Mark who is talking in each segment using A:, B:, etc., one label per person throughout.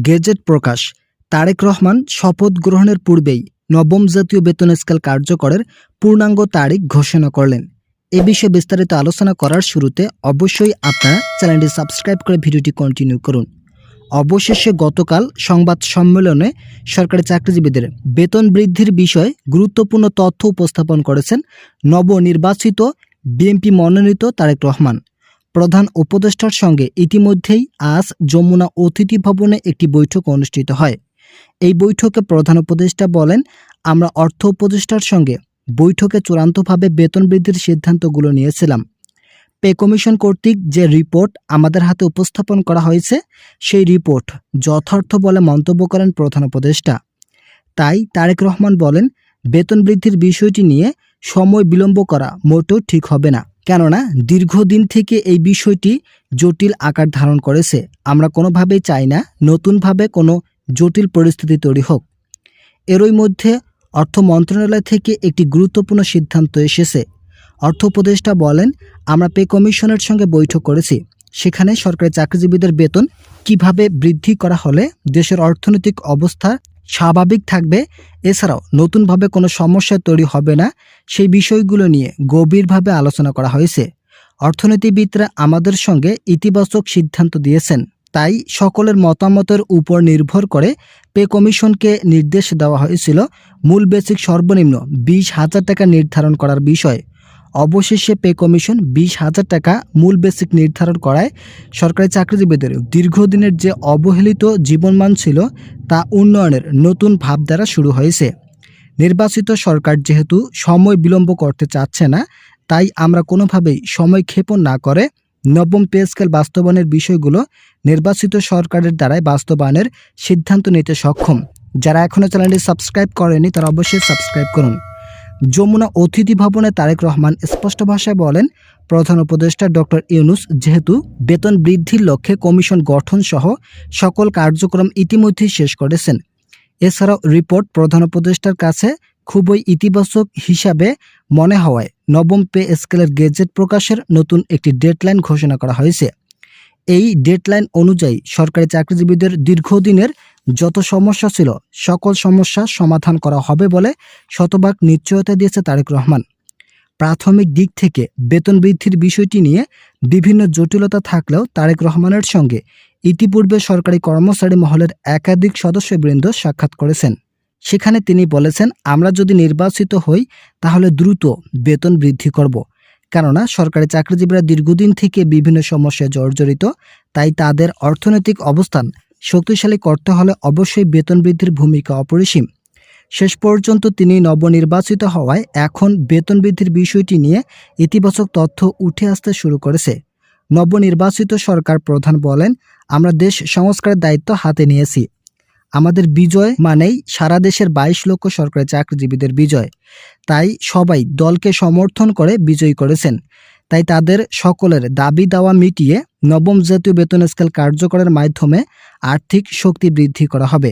A: Gazette প্রকাশ। তারেক রহমান শপথ গ্রহণের পূর্বেই নবম জাতীয় বেতন স্কেল কার্যকরের পূর্ণাঙ্গ তারিখ ঘোষণা করলেন। এ বিষয়ে বিস্তারিত আলোচনা করার শুরুতে অবশ্যই আপনারা চ্যানেলটি সাবস্ক্রাইব করে ভিডিওটি কন্টিনিউ করুন। অবশেষে গতকাল সংবাদ সম্মেলনে সরকারি চাকরিজীবীদের বেতন বৃদ্ধির বিষয়ে গুরুত্বপূর্ণ তথ্য উপস্থাপন করেছেন নবনির্বাচিত বিএনপি মনোনীত তারেক রহমান। প্রধান উপদেষ্টার সঙ্গে ইতিমধ্যেই আজ যমুনা অতিথি ভবনে একটি বৈঠক অনুষ্ঠিত হয়। এই বৈঠকে প্রধান উপদেষ্টা বলেন, আমরা অর্থ উপদেষ্টার সঙ্গে বৈঠকে চূড়ান্তভাবে বেতন বৃদ্ধির সিদ্ধান্তগুলো নিয়েছিলাম। পে কমিশন কর্তৃক যে রিপোর্ট আমাদের হাতে উপস্থাপন করা হয়েছে সেই রিপোর্ট যথার্থ বলে মন্তব্য করেন প্রধান উপদেষ্টা। তাই তারেক রহমান বলেন, বেতন বৃদ্ধির বিষয়টি নিয়ে সময় বিলম্ব করা মোটেও ঠিক হবে না, কেননা দীর্ঘদিন থেকে এই বিষয়টি জটিল আকার ধারণ করেছে। আমরা কোনোভাবেই চাই না নতুনভাবে কোনো জটিল পরিস্থিতি তৈরি হোক। এরই মধ্যে অর্থ মন্ত্রণালয় থেকে একটি গুরুত্বপূর্ণ সিদ্ধান্ত এসেছে। অর্থ উপদেষ্টা বলেন, আমরা পে কমিশনের সঙ্গে বৈঠক করেছি। সেখানে সরকারি চাকরিজীবীদের বেতন কিভাবে বৃদ্ধি করা হলে দেশের অর্থনৈতিক অবস্থা স্বাভাবিক থাকবে, এছাড়াও নতুনভাবে কোনো সমস্যা তৈরি হবে না, সেই বিষয়গুলো নিয়ে গভীরভাবে আলোচনা করা হয়েছে। অর্থনীতিবিদরা আমাদের সঙ্গে ইতিবাচক সিদ্ধান্ত দিয়েছেন। তাই সকলের মতামতের উপর নির্ভর করে পে কমিশনকে নির্দেশ দেওয়া হয়েছিল মূল বেসিক সর্বনিম্ন 20,000 টাকা নির্ধারণ করার বিষয়। অবশেষে পে কমিশন 20,000 টাকা মূল বেসিক নির্ধারণ করায় সরকারি চাকরিজীবীদের দীর্ঘদিনের যে অবহেলিত জীবনমান ছিল তা উন্নয়নের নতুন ভাবধারা শুরু হয়েছে। নির্বাচিত সরকার যেহেতু সময় বিলম্ব করতে চাচ্ছে না, তাই আমরা কোনোভাবেই সময় ক্ষেপণ না করে নবম পে স্কেল বাস্তবায়নের বিষয়গুলো নির্বাচিত সরকারের দ্বারাই বাস্তবায়নের সিদ্ধান্ত নিতে সক্ষম। যারা এখনও চ্যানেলটি সাবস্ক্রাইব করেনি তারা অবশ্যই সাবস্ক্রাইব করুন। যমুনা অতিথি ভবনে তারেক রহমান স্পষ্ট ভাষায় বলেন, প্রধান উপদেষ্টা ডক্টর ইউনূস যেহেতু বেতন বৃদ্ধির লক্ষ্যে কমিশন গঠন সহ সকল কার্যক্রম ইতিমধ্যেই শেষ করেছেন। এছাড়াও রিপোর্ট প্রধান উপদেষ্টার কাছে খুবই ইতিবাচক হিসাবে মনে হওয়ায় নবম পে স্কেলের গেজেট প্রকাশের নতুন একটি ডেডলাইন ঘোষণা করা হয়েছে। এই ডেডলাইন অনুযায়ী সরকারি চাকরিজীবীদের দীর্ঘদিনের যত সমস্যা ছিল সকল সমস্যা সমাধান করা হবে বলে শতভাগ নিশ্চয়তা দিয়েছে তারেক রহমান। প্রাথমিক দিক থেকে বেতন বৃদ্ধির বিষয়টি নিয়ে বিভিন্ন জটিলতা থাকলেও তারেক রহমানের সঙ্গে ইতিপূর্বে সরকারি কর্মচারী মহলের একাধিক সদস্যবৃন্দ সাক্ষাৎ করেছেন। সেখানে তিনি বলেছেন, আমরা যদি নির্বাচিত হই তাহলে দ্রুত বেতন বৃদ্ধি করব, কেননা সরকারি চাকরিজীবীরা দীর্ঘদিন থেকে বিভিন্ন সমস্যায় জর্জরিত। তাই তাদের অর্থনৈতিক অবস্থান শক্তিশালী করতে হলে অবশ্যই বেতন বৃদ্ধির ভূমিকা অপরিসীম। শেষ পর্যন্ত তিনি নবনির্বাচিত হওয়ায় এখন বেতন বৃদ্ধির বিষয়টি নিয়ে ইতিবাচক তথ্য উঠে আসতে শুরু করেছে। নবনির্বাচিত সরকার প্রধান বলেন, আমরা দেশ সংস্কারের দায়িত্ব হাতে নিয়েছি। আমাদের বিজয় মানেই সারা দেশের 22 লক্ষ সরকারি চাকরিজীবীদের বিজয়। তাই সবাই দলকে সমর্থন করে বিজয়ী করেছেন। তাই তাদের সকলের দাবি দাওয়া মিটিয়ে নবম জাতীয় বেতন স্কেল কার্যকরের মাধ্যমে আর্থিক শক্তি বৃদ্ধি করা হবে।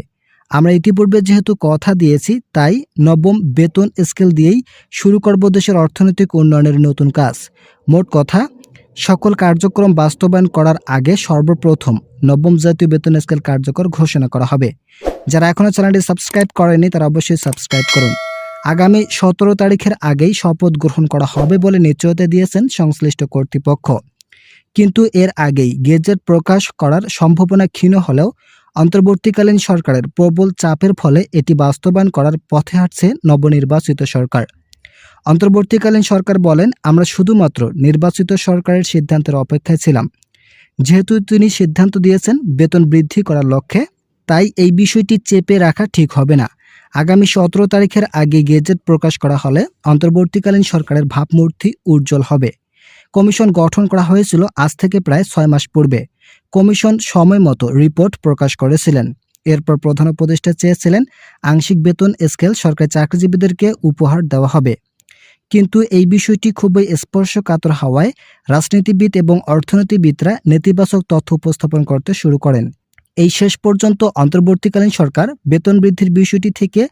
A: আমরা ইতিপূর্বে যেহেতু কথা দিয়েছি, তাই নবম বেতন স্কেল দিয়েই শুরু করব দেশের অর্থনৈতিক উন্নয়নের নতুন কাজ। মোট কথা, সকল কার্যক্রম বাস্তবায়ন করার আগে সর্বপ্রথম নবম জাতীয় বেতন স্কেল কার্যকর ঘোষণা করা হবে। যারা এখনও চ্যানেলটি সাবস্ক্রাইব করেনি তারা অবশ্যই সাবস্ক্রাইব করুন। আগামী 17 তারিখের আগেই শপথ গ্রহণ করা হবে বলে নিশ্চয়তা দিয়েছেন সংশ্লিষ্ট কর্তৃপক্ষ। কিন্তু এর আগেই গেজেট প্রকাশ করার সম্ভাবনা ক্ষীণ হলেও অন্তর্বর্তীকালীন সরকারের প্রবল চাপের ফলে এটি বাস্তবায়ন করার পথে হাঁটছে নবনির্বাচিত সরকার। অন্তর্বর্তীকালীন সরকার বলেন, আমরা শুধুমাত্র নির্বাচিত সরকারের সিদ্ধান্তের অপেক্ষায় ছিলাম। যেহেতু তিনি সিদ্ধান্ত দিয়েছেন বেতন বৃদ্ধি করার লক্ষ্যে, তাই এই বিষয়টি চেপে রাখা ঠিক হবে না। আগামী 17 তারিখের আগে গেজেট প্রকাশ করা হলে অন্তর্বর্তীকালীন সরকারের ভাবমূর্তি উজ্জ্বল হবে। কমিশন গঠন করা হয়েছিল আজ থেকে প্রায় 6 মাস পূর্বে। কমিশন সময় মতো রিপোর্ট প্রকাশ করেছিলেন। এরপর প্রধান উপদেষ্টা চেয়েছিলেন আংশিক বেতন স্কেল সরকারি চাকরিজীবীদেরকে উপহার দেওয়া হবে। কিন্তু এই বিষয়টি খুবই স্পর্শকাতর হওয়ায় রাজনীতিবিদ এবং অর্থনীতিবিদরা নেতিবাচক তথ্য উপস্থাপন করতে শুরু করেন। এই শেষ পর্যন্ত অন্তর্বর্তীকালীন সরকার বেতন বৃদ্ধির বিষয়টি থেকে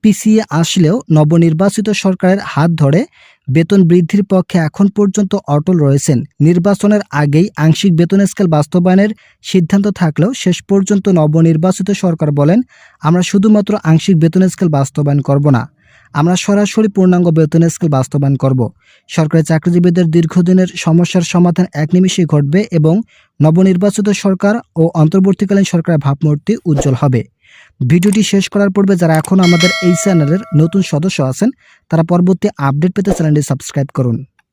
A: পিছিয়ে আসলেও নবনির্বাচিত সরকারের হাত ধরে বেতন বৃদ্ধির পক্ষে এখন পর্যন্ত অটল রয়েছেন। নির্বাচনের আগেই আংশিক বেতন স্কেল বাস্তবায়নের সিদ্ধান্ত থাকলেও শেষ পর্যন্ত নবনির্বাচিত সরকার বলেন, আমরা শুধুমাত্র আংশিক বেতন স্কেল বাস্তবায়ন করব না, আমরা সরাসরি পূর্ণাঙ্গ বেতন স্কেল বাস্তবায়ন করব। সরকারি চাকরিজীবীদের দীর্ঘদিনের সমস্যার সমাধান এক নিমিষেই ঘটবে এবং নবনির্বাচিত সরকার ও অন্তর্বর্তীকালীন সরকারের ভাবমূর্তি উজ্জ্বল হবে। ভিডিওটি শেষ করার পূর্বে যারা এখনও আমাদের এই চ্যানেলের নতুন সদস্য আছেন তারা পরবর্তী আপডেট পেতে চ্যানেলটি সাবস্ক্রাইব করুন।